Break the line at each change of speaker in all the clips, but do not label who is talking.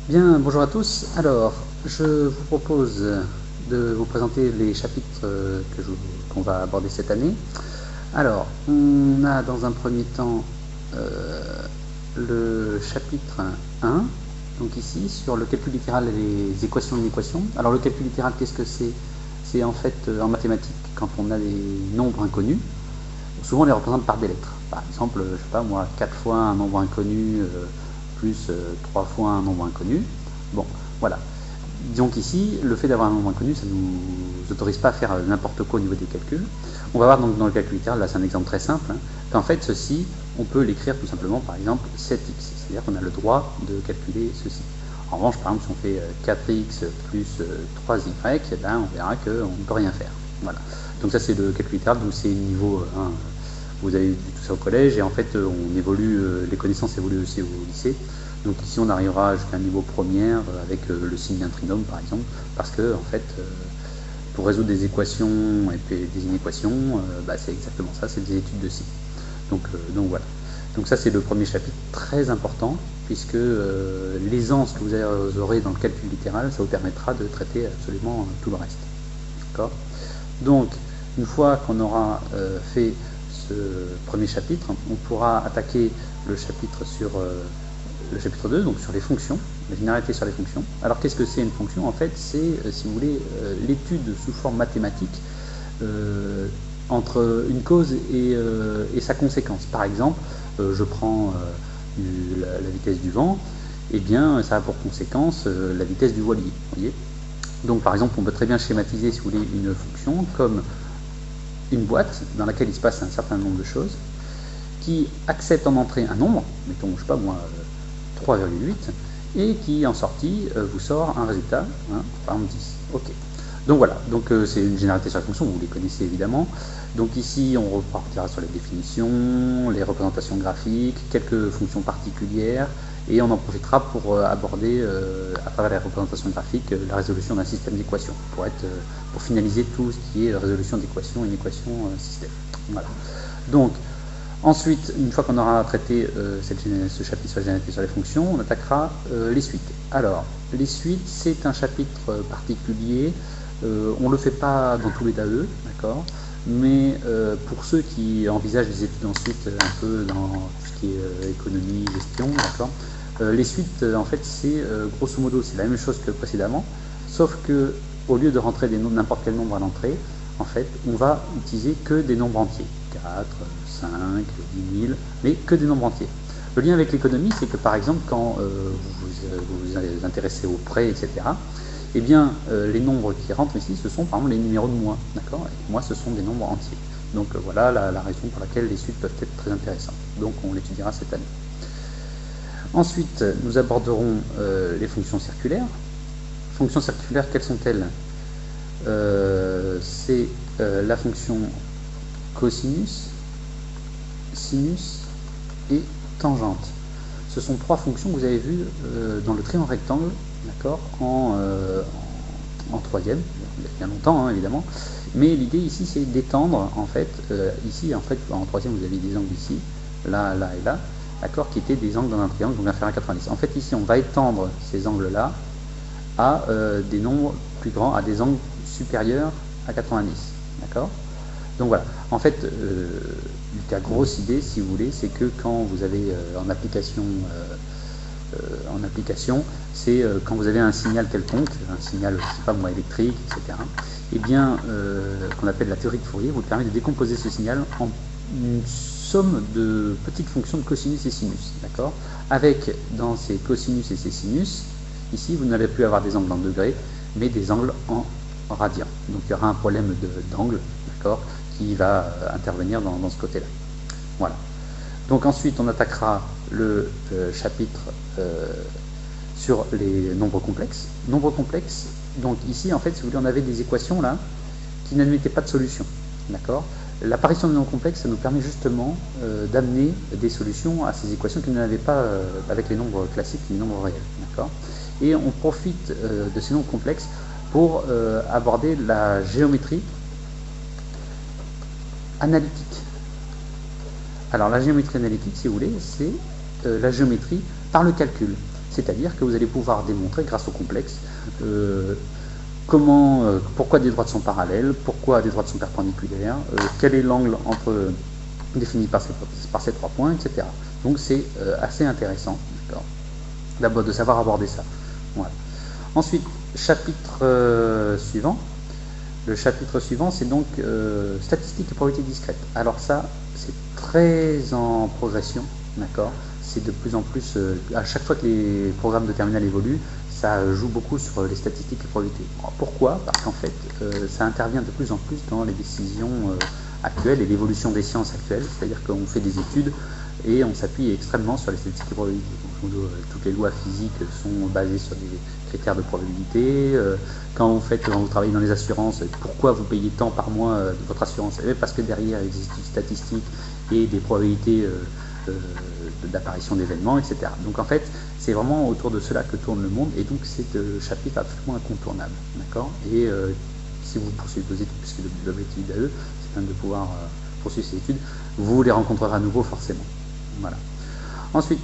Bien, bonjour à tous. Alors, je vous propose de vous présenter les chapitres qu'on va aborder cette année. Alors, on a dans un premier temps le chapitre 1, donc ici, sur le calcul littéral et les équations d'une équation. Alors, le calcul littéral, qu'est-ce que c'est? C'est en fait, en mathématiques, quand on a des nombres inconnus, souvent on les représente par des lettres. Par exemple, je sais pas moi, 4 fois un nombre inconnu plus 3 fois un nombre inconnu. Bon, voilà. Disons qu'ici, le fait d'avoir un nombre inconnu, ça ne nous autorise pas à faire n'importe quoi au niveau des calculs. On va voir donc dans le calcul littéral, là c'est un exemple très simple, qu'en fait ceci, on peut l'écrire tout simplement par exemple 7x, c'est-à-dire qu'on a le droit de calculer ceci. En revanche, par exemple, si on fait 4x plus 3y, ben, on verra qu'on ne peut rien faire. Voilà. Donc ça c'est le calcul littéral, donc c'est niveau 1. Vous avez vu tout ça au collège, et en fait on évolue, les connaissances évoluent aussi au lycée. Donc ici on arrivera jusqu'à un niveau première avec le signe d'un trinôme par exemple, parce que en fait pour résoudre des équations et des inéquations, c'est exactement ça, c'est des études de signes. Donc voilà. Donc ça c'est le premier chapitre très important, puisque l'aisance que vous aurez dans le calcul littéral, ça vous permettra de traiter absolument tout le reste. D'accord ? Donc une fois qu'on aura fait ce premier chapitre, on pourra attaquer le chapitre sur le chapitre 2, donc sur les fonctions, la généralité sur les fonctions. Alors qu'est-ce que c'est une fonction? En fait, c'est, si vous voulez, l'étude sous forme mathématique entre une cause et sa conséquence. Par exemple, je prends la vitesse du vent, et bien ça a pour conséquence la vitesse du voilier. Voyez, donc par exemple, on peut très bien schématiser, si vous voulez, une fonction comme une boîte dans laquelle il se passe un certain nombre de choses, qui accepte en entrée un nombre, mettons, je sais pas moi, 3,8, et qui en sortie vous sort un résultat, par exemple 10. Ok. Donc voilà, donc c'est une généralité sur la fonction, vous les connaissez évidemment. Donc ici on repartira sur les définitions, les représentations graphiques, quelques fonctions particulières, et on en profitera pour aborder à travers les représentations graphiques la résolution d'un système d'équations, pour finaliser tout ce qui est résolution d'équations, une équation, système. Voilà. Donc ensuite, une fois qu'on aura traité ce chapitre sur la généralité sur les fonctions, on attaquera les suites. Alors, les suites, c'est un chapitre particulier. On ne le fait pas dans tous les DAE, d'accord, mais pour ceux qui envisagent des études ensuite un peu dans tout ce qui est économie, gestion, d'accord, les suites, en fait, c'est grosso modo, c'est la même chose que précédemment, sauf que au lieu de rentrer n'importe quel nombre à l'entrée, en fait, on va utiliser que des nombres entiers. 4, 5, 10 000, mais que des nombres entiers. Le lien avec l'économie, c'est que par exemple, quand vous vous intéressez aux prêts, etc., eh bien, les nombres qui rentrent ici, ce sont par exemple les numéros de mois, d'accord? Et moi, ce sont des nombres entiers. Donc voilà la raison pour laquelle les suites peuvent être très intéressantes. Donc on l'étudiera cette année. Ensuite, nous aborderons les fonctions circulaires. Fonctions circulaires, quelles sont-elles? C'est la fonction cosinus, sinus et tangente. Ce sont trois fonctions que vous avez vues dans le triangle rectangle, d'accord, en troisième, il y a bien longtemps évidemment, mais l'idée ici c'est d'étendre en fait, ici en fait en troisième vous avez des angles ici, là, là et là, d'accord, qui étaient des angles dans un triangle, donc inférieur à 90. En fait ici on va étendre ces angles là à des nombres plus grands, à des angles supérieurs à 90, d'accord. Donc voilà, en fait, la grosse idée, si vous voulez, c'est que quand vous avez en application, c'est quand vous avez un signal quelconque, un signal, je sais pas moi, électrique, etc., et bien, qu'on appelle la théorie de Fourier, vous permet de décomposer ce signal en une somme de petites fonctions de cosinus et sinus, d'accord. Avec, dans ces cosinus et ces sinus, ici, vous n'allez plus avoir des angles en degrés, mais des angles en radians. Donc il y aura un problème d'angle, d'accord, qui va intervenir dans ce côté-là. Voilà. Donc ensuite, on attaquera le chapitre sur les nombres complexes. Nombres complexes, donc ici, en fait, si vous voulez, on avait des équations là qui n'admettaient pas de solution. D'accord. L'apparition des nombres complexes, ça nous permet justement d'amener des solutions à ces équations qui n'avaient pas avec les nombres classiques, les nombres réels. D'accord. Et on profite de ces nombres complexes pour aborder la géométrie analytique. Alors la géométrie analytique, si vous voulez, c'est la géométrie par le calcul. c'est-à-dire que vous allez pouvoir démontrer grâce au complexe pourquoi des droites sont parallèles, pourquoi des droites sont perpendiculaires, quel est l'angle défini par ces 3 points, etc. Donc c'est assez intéressant, d'abord de savoir aborder ça. Voilà. Ensuite, chapitre suivant. Le chapitre suivant, c'est donc statistiques et probabilités discrètes. Alors ça, c'est très en progression, d'accord. C'est de plus en plus, à chaque fois que les programmes de terminal évoluent, ça joue beaucoup sur les statistiques et probabilités. Alors, pourquoi? Parce qu'en fait, ça intervient de plus en plus dans les décisions actuelles et l'évolution des sciences actuelles, c'est-à-dire qu'on fait des études et on s'appuie extrêmement sur les statistiques et probabilités. Donc, toutes les lois physiques sont basées sur des critères de probabilité. Quand vous travaillez dans les assurances, pourquoi vous payez tant par mois de votre assurance? Parce que derrière il existe une statistique et des probabilités d'apparition d'événements, etc. Donc en fait, c'est vraiment autour de cela que tourne le monde, et donc c'est un chapitre absolument incontournable, d'accord. Et si vous poursuivez vos études, puisque l'objectif d'AE, c'est quand même de pouvoir poursuivre ces études, vous les rencontrerez à nouveau forcément. Voilà. Ensuite,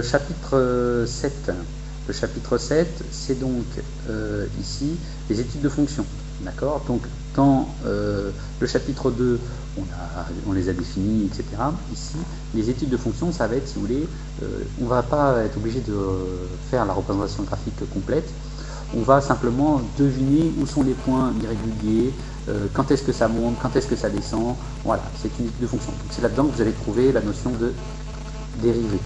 chapitre 7. Le chapitre 7, c'est donc ici les études de fonction, d'accord. Donc dans le chapitre 2, on les a définis, etc. Ici, les études de fonction, ça va être, si vous voulez, on ne va pas être obligé de faire la représentation graphique complète, on va simplement deviner où sont les points irréguliers, quand est-ce que ça monte, quand est-ce que ça descend. Voilà, c'est une étude de fonction. Donc c'est là-dedans que vous allez trouver la notion de dérivée.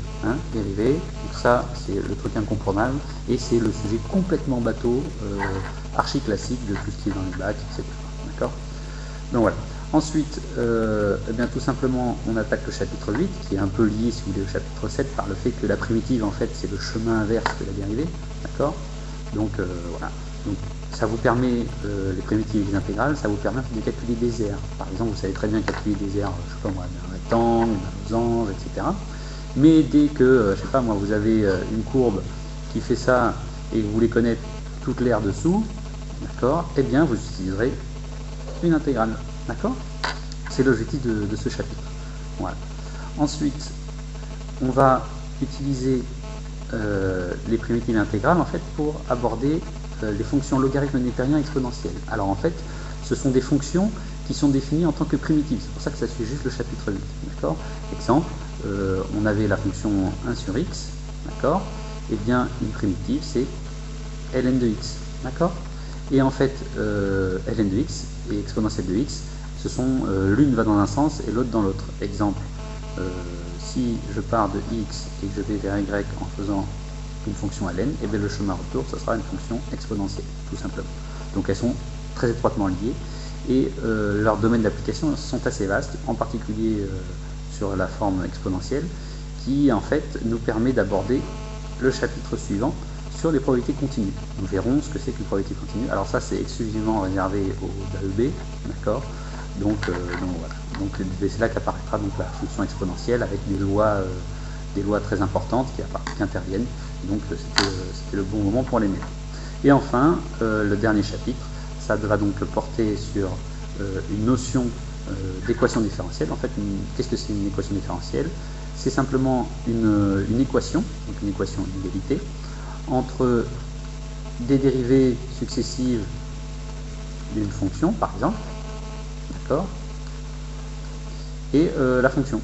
Dérivée, donc ça c'est le truc incomprenable, et c'est le sujet complètement bateau, archi classique de tout ce qui est dans les bacs, etc. D'accord. Donc voilà. Ensuite, eh bien, tout simplement, on attaque le chapitre 8, qui est un peu lié, si vous voulez, au chapitre 7, par le fait que la primitive, en fait, c'est le chemin inverse de la dérivée. D'accord. Donc, voilà. Donc, ça vous permet, les primitives et les intégrales, ça vous permet de calculer des aires. Par exemple, vous savez très bien calculer des aires, je sais pas moi, d'un rectangle, d'un losange, etc. Mais dès que, je sais pas moi, vous avez une courbe qui fait ça, et vous voulez connaître toute l'aire dessous, d'accord, eh bien, vous utiliserez une intégrale. D'accord. C'est l'objectif de ce chapitre. Voilà. Ensuite, on va utiliser les primitives intégrales en fait pour aborder les fonctions logarithmes népériens exponentielles. Alors en fait, ce sont des fonctions qui sont définies en tant que primitives. C'est pour ça que ça suit juste le chapitre 8. D'accord. Exemple, on avait la fonction 1 sur x. D'accord. Et bien, une primitive, c'est ln de x. D'accord. Et en fait, ln de x et exponentielle de x, ce sont l'une va dans un sens et l'autre dans l'autre. Exemple, si je pars de x et que je vais vers y en faisant une fonction ln, et bien le chemin retour, ce sera une fonction exponentielle, tout simplement. Donc elles sont très étroitement liées, et leurs domaines d'application sont assez vastes, en particulier sur la forme exponentielle, qui en fait nous permet d'aborder le chapitre suivant sur les probabilités continues. Nous verrons ce que c'est qu'une probabilité continue. Alors ça, c'est exclusivement réservé au DAEB, d'accord. Donc voilà. Donc c'est là qu'apparaîtra donc la fonction exponentielle avec des lois très importantes qui interviennent. Donc c'était le bon moment pour les mettre. Et enfin, le dernier chapitre, ça va donc porter sur une notion d'équation différentielle. En fait, qu'est-ce que c'est une équation différentielle? C'est simplement une équation, donc une équation d'égalité, entre des dérivées successives d'une fonction, par exemple, d'accord, et la fonction.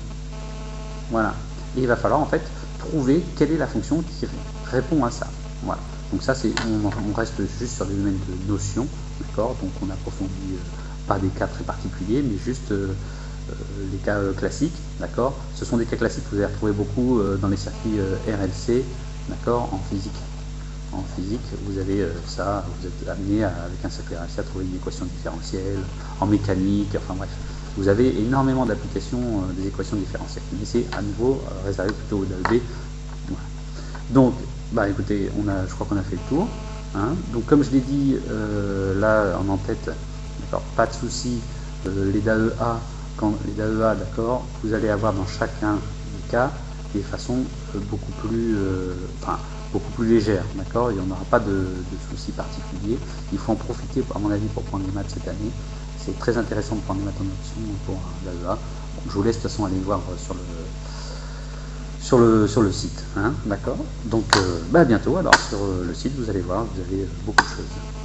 Voilà. Et il va falloir en fait trouver quelle est la fonction qui répond à ça. Voilà. Donc ça, on reste juste sur des domaines de notions, d'accord. Donc on approfondit pas des cas très particuliers, mais juste les cas classiques, d'accord. Ce sont des cas classiques que vous allez retrouver beaucoup dans les circuits RLC, d'accord, en physique. En physique, vous avez ça, vous êtes amené avec un circuit RLC à trouver une équation différentielle, en mécanique, enfin bref. Vous avez énormément d'applications des équations différentielles. Mais c'est à nouveau réservé plutôt au DAEB. Voilà. Donc, bah écoutez, je crois qu'on a fait le tour. Hein. Donc comme je l'ai dit là en tête, d'accord, pas de souci, les DAEA, d'accord, vous allez avoir dans chacun des cas des façons beaucoup plus légères, d'accord. Il n'y en aura pas de soucis particuliers. Il faut en profiter, à mon avis, pour prendre les maths cette année. C'est très intéressant de prendre les maths en option pour l'AEA. Bon, je vous laisse de toute façon aller voir sur le site. Hein, d'accord. Donc, à bientôt. Alors, sur le site, vous allez voir, vous avez beaucoup de choses.